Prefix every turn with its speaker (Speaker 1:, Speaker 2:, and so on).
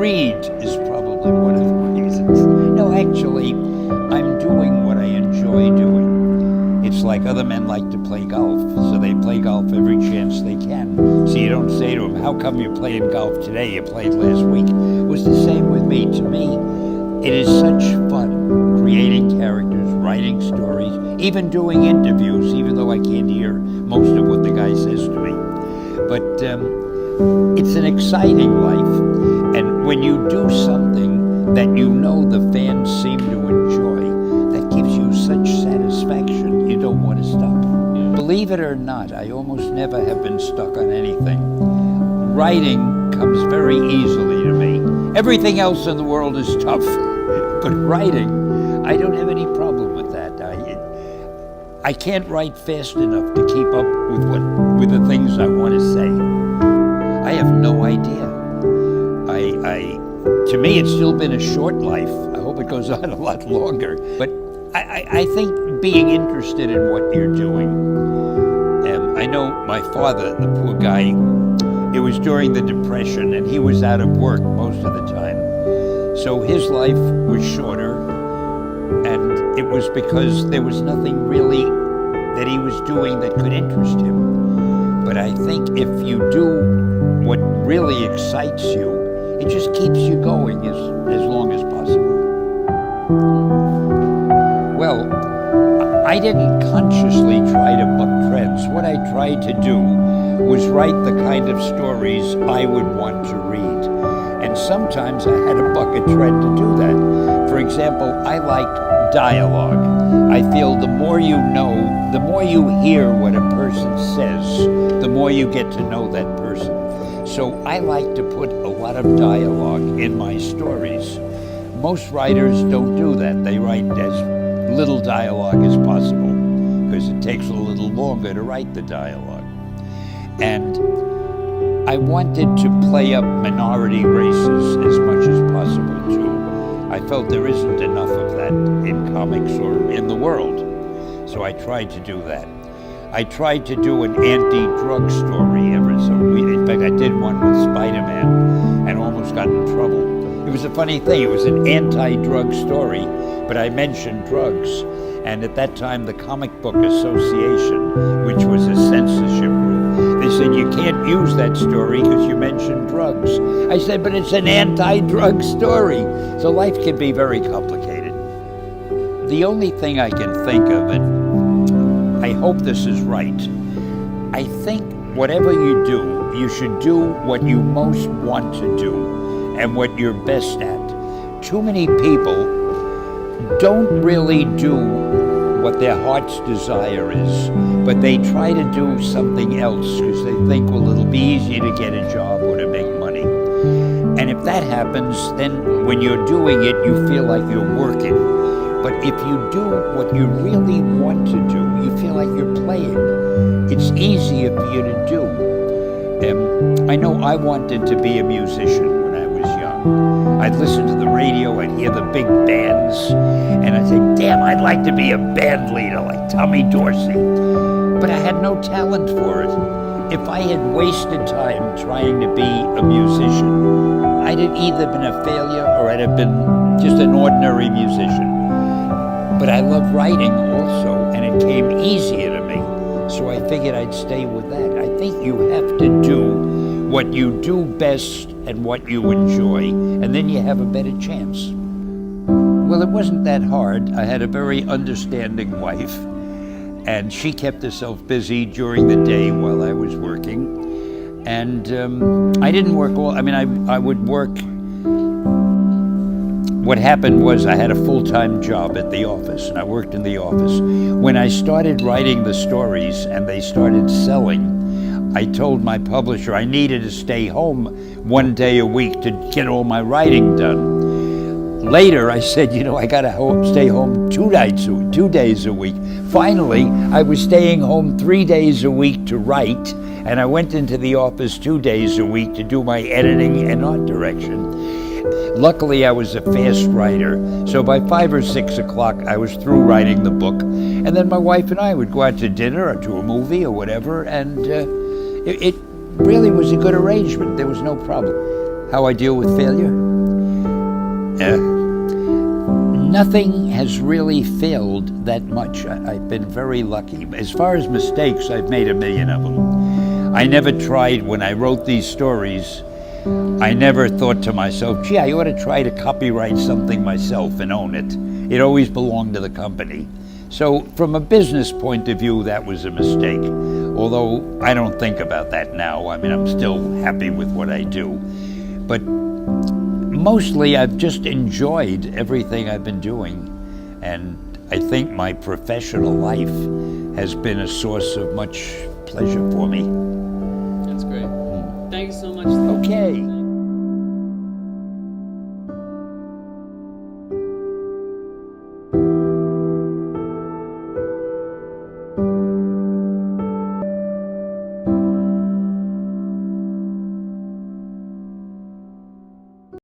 Speaker 1: read is probably one of the reasons. No, actually, I'm doing what I enjoy doing. It's like other men like to play golf, so they play golf every chance they can. So you don't say to them, how come you're playing golf today? You played last week. It was the same with me. To me, it is such fun creating characters, writing stories, even doing interviews, even though I can't hear most of what the guy says to me. But it's an exciting life, and when you do something that you know the fans seem to enjoy, that gives you such satisfaction, you don't want to stop. Believe it or not, I almost never have been stuck on anything. Writing comes very easily to me. Everything else in the world is tough, but writing, I don't have any problem with that. I can't write fast enough to keep up with the things I want to say. I have no idea. To me, it's still been a short life. I hope it goes on a lot longer. But I think being interested in what you're doing. I know my father, the poor guy, it was during the Depression, and he was out of work most of the time. So his life was shorter, and it was because there was nothing really that he was doing that could interest him. But I think if you do what really excites you, it just keeps you going as long as possible. Well, I didn't consciously try to buck trends. What I tried to do was write the kind of stories I would want to read. And sometimes I had to buck a trend to do that. For example, I liked dialogue. I feel the more you know, the more you hear what a person says, the more you get to know that person. So I like to put a lot of dialogue in my stories. Most writers don't do that. They write as little dialogue as possible because it takes a little longer to write the dialogue. And I wanted to play up minority races as much as possible too. I felt there isn't enough of that in comics or in the world. So I tried to do that. I tried to do an anti-drug story ever so. In fact, I did one with Spider-Man and almost got in trouble. It was a funny thing. It was an anti-drug story, but I mentioned drugs. And at that time, the Comic Book Association, which was a censorship group, they said, you can't use that story because you mentioned drugs. I said, but it's an anti-drug story. So life can be very complicated. The only thing I can think of, and I hope this is right, I think whatever you do, you should do what you most want to do and what you're best at. Too many people don't really do what their heart's desire is, but they try to do something else because they think, well, it'll be easy to get a job or to make money. And if that happens, then when you're doing it, you feel like you're working. But if you do what you really want to do, you feel like you're playing. It's easier for you to do. I know I wanted to be a musician when I was young. I'd listen to the radio, I'd hear the big bands, and I'd say, damn, I'd like to be a band leader like Tommy Dorsey. But I had no talent for it. If I had wasted time trying to be a musician, I'd have either been a failure or I'd have been just an ordinary musician. But I love writing also, and it came easier to me. So I figured I'd stay with that. I think you have to do what you do best and what you enjoy, and then you have a better chance. Well, it wasn't that hard. I had a very understanding wife, and she kept herself busy during the day while I was working. And I didn't work I would work. What happened was I had a full-time job at the office, and I worked in the office. When I started writing the stories and they started selling, I told my publisher I needed to stay home one day a week to get all my writing done. Later, I said, I gotta stay home 2 days a week. Finally, I was staying home 3 days a week to write, and I went into the office 2 days a week to do my editing and art direction. Luckily, I was a fast writer, so by 5 or 6 o'clock, I was through writing the book, and then my wife and I would go out to dinner or to a movie or whatever, and it really was a good arrangement. There was no problem. How I deal with failure? Nothing has really failed that much. I've been very lucky. As far as mistakes, I've made 1,000,000 of them. I never tried, when I wrote these stories, I never thought to myself, gee, I ought to try to copyright something myself and own it. It always belonged to the company. So from a business point of view, that was a mistake. Although I don't think about that now. I mean, I'm still happy with what I do. But mostly I've just enjoyed everything I've been doing. And I think my professional life has been a source of much pleasure for me.
Speaker 2: That's great. Thank you so much.
Speaker 1: Okay.